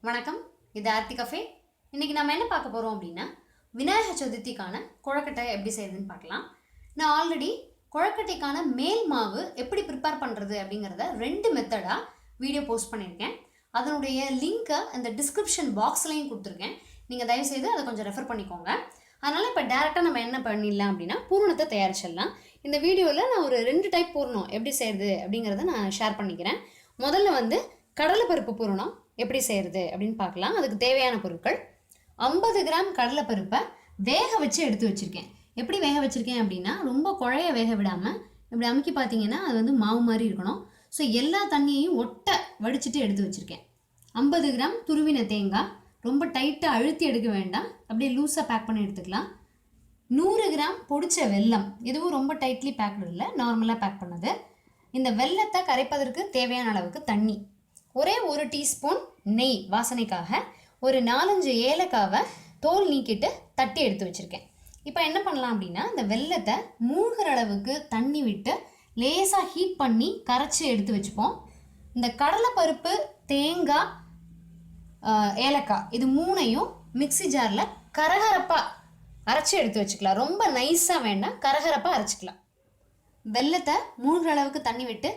வணக்கம், இது ஆர்த்தி கஃபே. இன்றைக்கி நம்ம என்ன பார்க்க போகிறோம் அப்படின்னா, விநாயகர் சதுர்த்திக்கான கொழக்கட்டை எப்படி செய்யுதுன்னு பார்க்கலாம். நான் ஆல்ரெடி கொழக்கட்டைக்கான மேல் மாவு எப்படி ப்ரிப்பேர் பண்ணுறது அப்படிங்கிறத 2 மெத்தடாக வீடியோ போஸ்ட் பண்ணியிருக்கேன். அதனுடைய லிங்க்கை அந்த டிஸ்கிரிப்ஷன் பாக்ஸ்லையும் கொடுத்துருக்கேன். நீங்கள் தயவுசெய்து அதை கொஞ்சம் ரெஃபர் பண்ணிக்கோங்க. அதனால் இப்போ டேரெக்டாக நம்ம என்ன பண்ணிடலாம் அப்படின்னா, பூரணத்தை தயாரிச்சிடலாம். இந்த வீடியோவில் நான் ஒரு 2 டைப் பூரணம் எப்படி செய்கிறது அப்படிங்கிறத நான் ஷேர் பண்ணிக்கிறேன். முதல்ல வந்து கடலைப்பருப்பு பூரணம் எப்படி செய்கிறது அப்படின்னு பார்க்கலாம். அதுக்கு தேவையான பொருட்கள்: 50 கிராம் கடலைப்பருப்பை வேக வச்சு எடுத்து வச்சுருக்கேன். எப்படி வேக வச்சுருக்கேன் அப்படின்னா, ரொம்ப குழைய வேக விடாமல் இப்படி அமுக்கி பார்த்தீங்கன்னா அது வந்து மாவு மாதிரி இருக்கணும். ஸோ எல்லா தண்ணியையும் வடிச்சிட்டு எடுத்து வச்சுருக்கேன். 50 கிராம் துருவின தேங்காய், ரொம்ப டைட்டாக அழுத்தி எடுக்க வேண்டாம், அப்படியே லூஸாக பேக் பண்ணி எடுத்துக்கலாம். 100 கிராம் பொடிச்ச வெல்லம், இதுவும் ரொம்ப டைட்லி பேக்டு இல்லை, நார்மலாக பேக் பண்ணது. இந்த வெல்லத்தை கரைப்பதற்கு தேவையான அளவுக்கு தண்ணி, ஒரே 1 டீஸ்பூன் நெய் வாசனைக்காக, ஒரு 4-5 ஏலக்காவை தோல் நீக்கிட்டு தட்டி எடுத்து வச்சுருக்கேன். இப்போ என்ன பண்ணலாம் அப்படின்னா, இந்த வெல்லத்தை மூழ்கிற அளவுக்கு தண்ணி விட்டு லேசாக ஹீட் பண்ணி கரைச்சி எடுத்து வச்சுப்போம். இந்த கடலைப்பருப்பு, தேங்காய், ஏலக்காய் இது 3ஐயும் மிக்சி ஜாரில் கரகரப்பாக அரைச்சி எடுத்து வச்சுக்கலாம். ரொம்ப நைஸாக வேண்டாம், கரகரப்பாக அரைச்சிக்கலாம். வெல்லத்தை மூழ்கிற அளவுக்கு தண்ணி விட்டு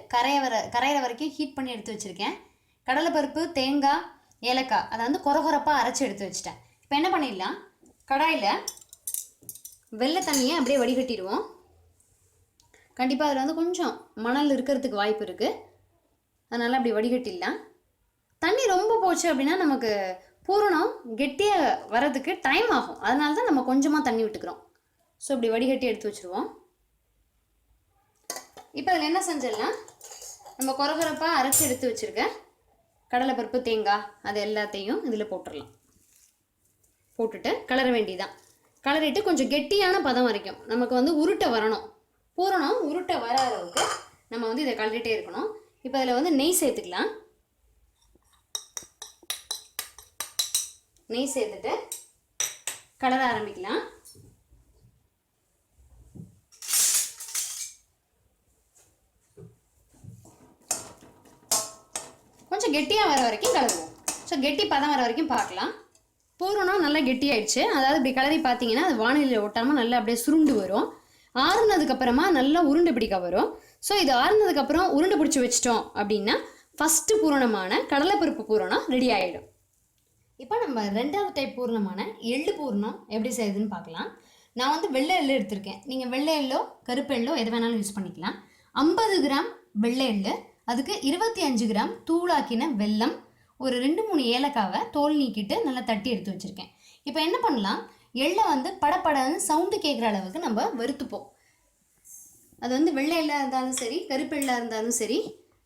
கரையிற வரைக்கும் ஹீட் பண்ணி எடுத்து வச்சுருக்கேன். கடலைப்பருப்பு, தேங்காய், ஏலக்காய் அதை வந்து கொரகொரப்பாக அரைச்சி எடுத்து வச்சுட்டேன். இப்போ என்ன பண்ணிடலாம், கடாயில் வெள்ளை தண்ணியை அப்படியே வடிகட்டிடுவோம். கண்டிப்பாக அதில் வந்து கொஞ்சம் மணல் இருக்கிறதுக்கு வாய்ப்பு இருக்குது, அதனால் அப்படி வடிகட்டிடலாம். தண்ணி ரொம்ப போச்சு அப்படின்னா நமக்கு பூரணம் கெட்டியாக வரதுக்கு டைம் ஆகும், அதனால தான் நம்ம கொஞ்சமாக தண்ணி விட்டுக்கிறோம். ஸோ இப்படி வடிகட்டி எடுத்து வச்சுருவோம். இப்போ அதில் என்ன செஞ்சிடலாம், நம்ம கொரகொரப்பாக அரைச்சி எடுத்து வச்சுருக்க கடலைப்பருப்பு, தேங்காய் அது எல்லாத்தையும் இதில் போட்டுடலாம். போட்டுட்டு கலர வேண்டியதான். கலரிட்டு கொஞ்சம் கெட்டியான பதம் வரைக்கும் நமக்கு வந்து உருட்டை வரணும். பூரணம் உருட்டை வர அளவுக்கு நம்ம வந்து இதை கலரிட்டே இருக்கணும். இப்போ அதில் வந்து நெய் சேர்த்துக்கலாம். நெய் சேர்த்துட்டு கலர ஆரம்பிக்கலாம். கொஞ்சம் கெட்டியாக வர வரைக்கும் கலருவோம். ஸோ கெட்டி பதம் வர வரைக்கும் பார்க்கலாம். பூரணம் நல்லா கெட்டியாயிடுச்சு. அதாவது இப்படி கலரி பார்த்தீங்கன்னா அது வானிலையில் ஒட்டாமல் நல்லா அப்படியே சுருண்டு வரும். ஆறுனதுக்கப்புறமா நல்லா உருண்டை பிடிக்க வரும். ஸோ இது ஆறுனதுக்கப்புறம் உருண்டை பிடிச்சி வச்சிட்டோம் அப்படின்னா ஃபஸ்ட்டு பூரணமான கடலைப்பருப்பு பூரணம் ரெடி ஆகிடும். இப்போ நம்ம 2வது டைப் பூரணமான எள்ளு பூரணம் எப்படி செய்யுதுன்னு பார்க்கலாம். நான் வந்து வெள்ளை எள்ளு எடுத்திருக்கேன். நீங்கள் வெள்ளை எள்ளோ கருப்பு எள்ளோ எது வேணாலும் யூஸ் பண்ணிக்கலாம். 50 கிராம் வெள்ளை எள்ளு, அதுக்கு 25 கிராம் தூளாக்கின வெல்லம், ஒரு 2-3 ஏலக்காவை தோல் நீக்கிட்டு நல்லா தட்டி எடுத்து வச்சுருக்கேன். இப்போ என்ன பண்ணலாம், எள்ளை வந்து படப்படன்னு சவுண்டு கேட்குற அளவுக்கு நம்ம வறுத்துப்போம். அது வந்து வெள்ளை எள்ளாக இருந்தாலும் சரி, கருப்பு எள்ளாக இருந்தாலும் சரி,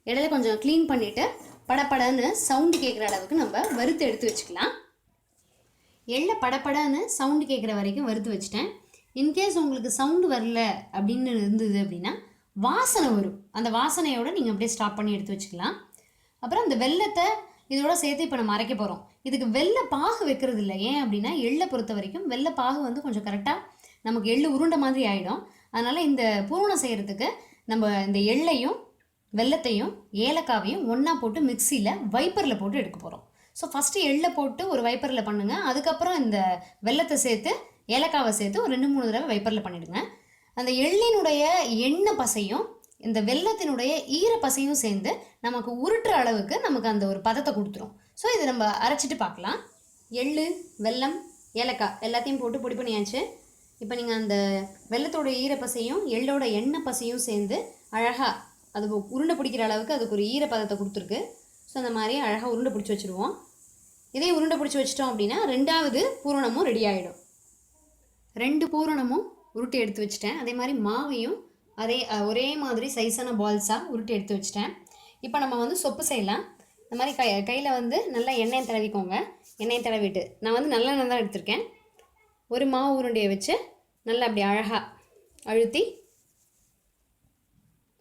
இடையில கொஞ்சம் க்ளீன் பண்ணிவிட்டு படப்படன்னு சவுண்டு கேட்குற அளவுக்கு நம்ம வறுத்து எடுத்து வச்சுக்கலாம். எள்ளை படப்படன்னு சவுண்டு கேட்குற வரைக்கும் வறுத்து வச்சுட்டேன். இன்கேஸ் உங்களுக்கு சவுண்டு வரல அப்படின்னு இருந்தது அப்படின்னா வாசனை வரும். அந்த வாசனையோடு நீங்கள் அப்படியே ஸ்டாப் பண்ணி எடுத்து வச்சுக்கலாம். அப்புறம் இந்த வெல்லத்தை இதோட சேர்த்து இப்போ நம்ம அரைக்க போகிறோம். இதுக்கு வெள்ளை பாகு வைக்கிறது இல்லை. ஏன் அப்படின்னா எள்ளை பொறுத்த வரைக்கும் வெள்ளை பாகு வந்து கொஞ்சம் கரெக்டாக நமக்கு எள்ளு உருண்டை மாதிரி ஆகிடும். அதனால் இந்த பூரணம் செய்கிறதுக்கு நம்ம இந்த எள்ளையும் வெல்லத்தையும் ஏலக்காவையும் ஒன்றா போட்டு மிக்சியில் வைப்பரில் போட்டு எடுக்க போகிறோம். ஸோ ஃபஸ்ட்டு எள்ளை போட்டு ஒரு வைப்பரில் பண்ணுங்கள். அதுக்கப்புறம் இந்த வெல்லத்தை சேர்த்து ஏலக்காவை சேர்த்து ஒரு 2-3 தடவை வைப்பரில் பண்ணிவிடுங்க. அந்த எள்ளினுடைய எண்ணெய் பசையும் இந்த வெல்லத்தினுடைய ஈர பசையும் சேர்ந்து நமக்கு உருட்டுற அளவுக்கு நமக்கு அந்த ஒரு பதத்தை கொடுத்துரும். ஸோ இதை நம்ம அரைச்சிட்டு பார்க்கலாம். எள்ளு, வெல்லம், ஏலக்காய் எல்லாத்தையும் போட்டு பொடி பண்ணியாச்சு. இப்போ நீங்கள் அந்த வெல்லத்தோட ஈர பசையும் எள்ளோட எண்ணெய் பசையும் சேர்ந்து அழகாக அது உருண்டை பிடிக்கிற அளவுக்கு அதுக்கு ஒரு ஈர பதத்தை கொடுத்துருக்கு. ஸோ அந்த மாதிரி அழகாக உருண்டை பிடிச்சி வச்சுருவோம். இதே உருண்டை பிடிச்சி வச்சிட்டோம் அப்படின்னா 2வது பூரணமும் ரெடி ஆகிடும். 2 பூரணமும் உருட்டி எடுத்து வச்சுட்டேன். அதே மாதிரி மாவையும் ஒரே மாதிரி சைஸான பால்ஸாக உருட்டி எடுத்து வச்சுட்டேன். இப்போ நம்ம வந்து சொப்பு செய்யலாம். இந்த மாதிரி கையில் வந்து நல்லா எண்ணெயை தடவிக்கோங்க. எண்ணெயை தடவிட்டு நான் வந்து நல்லெண்ணெய் தான் எடுத்திருக்கேன். ஒரு மாவு உருண்டையை வச்சு நல்லா அப்படி அழகாக அழுத்தி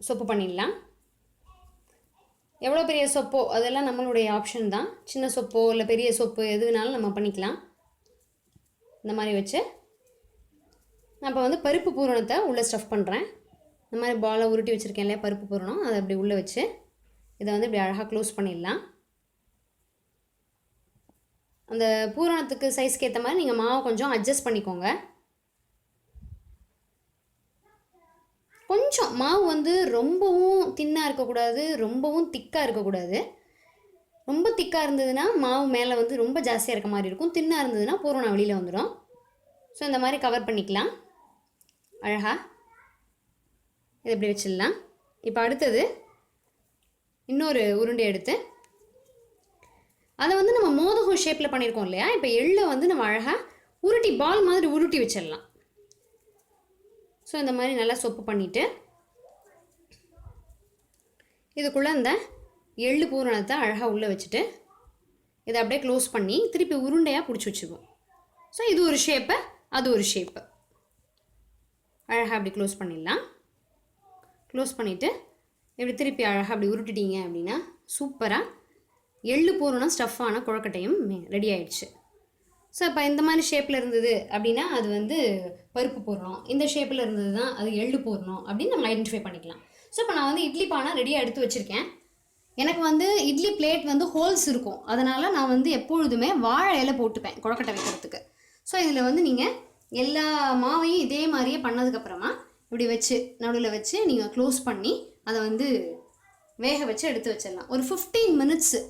சொப்பு பண்ணிடலாம். எவ்வளோ பெரிய சொப்போ அதெல்லாம் நம்மளுடைய ஆப்ஷன் தான். சின்ன சொப்போ இல்லை பெரிய சொப்பு எது வேணாலும் நம்ம பண்ணிக்கலாம். இந்த மாதிரி வச்சு நான் இப்போ வந்து பருப்பு பூரணத்தை உள்ளே ஸ்டஃப் பண்ணுறேன். இந்த மாதிரி பாலை உருட்டி வச்சுருக்கேன் இல்லையா, பருப்பு பூரணம் அதை அப்படி உள்ளே வச்சு இதை வந்து இப்படி அழகாக க்ளோஸ் பண்ணிடலாம். அந்த பூரணத்துக்கு சைஸ்க்கு ஏற்ற மாதிரி நீங்கள் மாவை கொஞ்சம் அட்ஜஸ்ட் பண்ணிக்கோங்க. கொஞ்சம் மாவு வந்து ரொம்பவும் தின்னாக இருக்கக்கூடாது, ரொம்பவும் திக்காக இருக்கக்கூடாது. ரொம்ப திக்காக இருந்ததுன்னா மாவு மேலே வந்து ரொம்ப ஜாஸ்தியாக இருக்க மாதிரி இருக்கும். தின்னாக இருந்ததுன்னா பூரணம் வெளியில் வந்துடும். ஸோ இந்த மாதிரி கவர் பண்ணிக்கலாம் அழகாக. இது இப்படி வச்சிடலாம். இப்போ அடுத்தது இன்னொரு உருண்டை எடுத்து அதை வந்து நம்ம மோதகம் ஷேப்பில் பண்ணியிருக்கோம் இல்லையா, இப்போ எள்ளை வந்து நம்ம அழகாக உருட்டி பால் மாதிரி உருட்டி வச்சிடலாம். ஸோ இந்த மாதிரி நல்லா சொப்பு பண்ணிவிட்டு இதுக்குள்ளே இந்த எள்ளு பூரணத்தை அழகாக உள்ளே வச்சுட்டு இதை அப்படியே க்ளோஸ் பண்ணி திருப்பி உருண்டையாக பிடிச்சி வச்சுக்குவோம். ஸோ இது ஒரு ஷேப்பு, அது ஒரு ஷேப்பு. அழகாக அப்படி க்ளோஸ் பண்ணிடலாம். க்ளோஸ் பண்ணிவிட்டு இப்படி திருப்பி அழகாக அப்படி உருட்டிட்டீங்க அப்படின்னா சூப்பராக எள்ளு பூரணம் ஸ்டஃப்பான கொழுக்கட்டையும் ரெடி ஆயிடுச்சு. ஸோ இப்போ இந்த மாதிரி ஷேப்பில் இருந்தது அப்படின்னா அது வந்து பருப்பு பூரணம், இந்த ஷேப்பில் இருந்தது தான் அது எள்ளு பூரணம் அப்படின்னு நம்ம ஐடென்டிஃபை பண்ணிக்கலாம். ஸோ இப்போ நான் வந்து இட்லி பானை ரெடியாக எடுத்து வச்சுருக்கேன். எனக்கு வந்து இட்லி பிளேட் வந்து ஹோல்ஸ் இருக்கும், அதனால் நான் வந்து எப்பொழுதுமே வாழை இலை போட்டுப்பேன் கொழுக்கட்டை வைக்கிறதுக்கு. ஸோ இதில் வந்து நீங்கள் எல்லா மாவையும் இதே மாதிரியே பண்ணதுக்கப்புறமா இப்படி வச்சு நடுவில் வச்சு நீங்கள் க்ளோஸ் பண்ணி அதை வந்து வேக வச்சு எடுத்து வச்சிடலாம். ஒரு 15 மினிட்ஸு,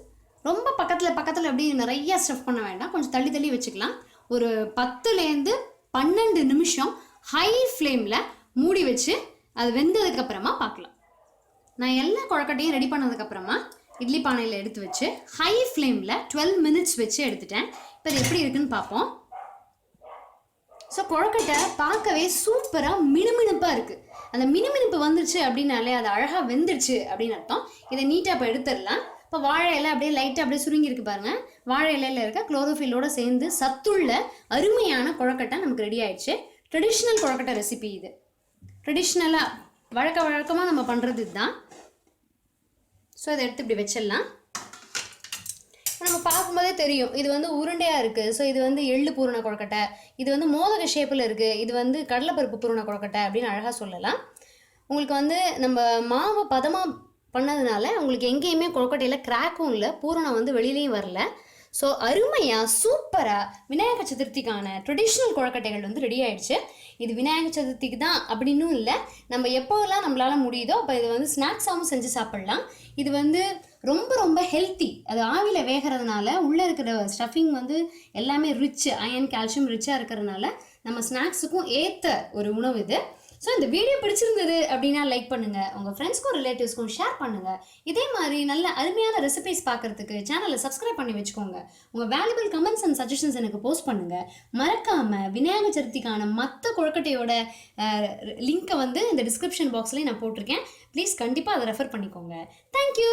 ரொம்ப பக்கத்தில் அப்படி நிறையா ஸ்டஃப் பண்ண வேண்டாம், கொஞ்சம் தள்ளி தள்ளி வச்சுக்கலாம். ஒரு 10லேருந்து 12 நிமிஷம் ஹை ஃப்ளேமில் மூடி வச்சு அது வெந்ததுக்கப்புறமா பார்க்கலாம். நான் எல்லா கொழுக்கட்டையும் ரெடி பண்ணதுக்கப்புறமா இட்லி பானையில் எடுத்து வச்சு ஹை ஃப்ளேமில் 12 மினிட்ஸ் வச்சு எடுத்துட்டேன். இப்போ இது எப்படி இருக்குன்னு பார்ப்போம். ஸோ கொழுக்கட்டை பார்க்கவே சூப்பராக மினுமினுப்பாக இருக்குது. அந்த மினுமினுப்பு வந்துருச்சு அப்படின்னாலே அது அழகாக வெந்துருச்சு அப்படின்னு அர்த்தம். இதை நீட்டாக இப்போ எடுத்துடலாம். இப்போ வாழை இலை அப்படியே லைட்டாக அப்படியே சுருங்கிருக்கு பாருங்கள். வாழை இலையில் இருக்க குளோரோஃபில்லோடு சேர்ந்து சத்துள்ள அருமையான கொழுக்கட்டை நமக்கு ரெடி ஆயிடுச்சு. ட்ரெடிஷ்னல் கொழுக்கட்டை ரெசிபி இது. ட்ரெடிஷ்னலாக வழக்கமாக நம்ம பண்ணுறது இதுதான். ஸோ இதை எடுத்து இப்படி வச்சிடலாம். நம்ம பார்க்கும்போதே தெரியும் இது வந்து உருண்டையாக இருக்குது. ஸோ இது வந்து எள்ளு பூரண கொழுக்கட்டை, இது வந்து மோதக ஷேப்பில் இருக்குது, இது வந்து கடலைப்பருப்பு பூரண கொழுக்கட்டை அப்படின்னு அழகாக சொல்லலாம். உங்களுக்கு வந்து நம்ம மாவை பதமாக பண்ணதுனால உங்களுக்கு எங்கேயுமே கொழுக்கட்டையில் கிராக்கும் இல்லை, பூரணம் வந்து வெளியிலையும் வரல. ஸோ அருமையாக சூப்பராக விநாயகர் சதுர்த்திக்கான ட்ரெடிஷ்னல் கொழுக்கட்டைகள் வந்து ரெடி ஆகிடுச்சு. இது விநாயகர் சதுர்த்திக்கு தான் அப்படின்னும் இல்லை, நம்ம எப்போல்லாம் நம்மளால் முடியுதோ அப்போ இது வந்து ஸ்நாக்ஸாகவும் செஞ்சு சாப்பிட்லாம். இது வந்து ரொம்ப ரொம்ப ஹெல்த்தி. அது ஆவியில் வேகிறதுனால உள்ளே இருக்கிற ஸ்டஃபிங் வந்து எல்லாமே ரிச், அயன் கால்சியம் ரிச்சாக இருக்கிறதுனால நம்ம ஸ்நாக்ஸுக்கும் ஏற்ற ஒரு உணவு இது. ஸோ இந்த வீடியோ பிடிச்சிருந்தது அப்படின்னா லைக் பண்ணுங்கள், உங்கள் ஃப்ரெண்ட்ஸ்க்கும் ரிலேட்டிவ்ஸ்க்கும் ஷேர் பண்ணுங்கள். இதே மாதிரி நல்ல அருமையான ரெசிபிஸ் பார்க்குறதுக்கு சேனலை சப்ஸ்கிரைப் பண்ணி வச்சுக்கோங்க. உங்கள் வேல்யூபிள் கமெண்ட்ஸ் அண்ட் சஜஷன்ஸ் எனக்கு போஸ்ட் பண்ணுங்கள். மறக்காமல் விநாயகர் சதுர்த்திக்கான மற்ற கொழுக்கட்டையோட லிங்க்கை வந்து இந்த டிஸ்கிரிப்ஷன் பாக்ஸ்லேயும் நான் போட்டிருக்கேன். ப்ளீஸ் கண்டிப்பாக அதை ரெஃபர் பண்ணிக்கோங்க. தேங்க்யூ.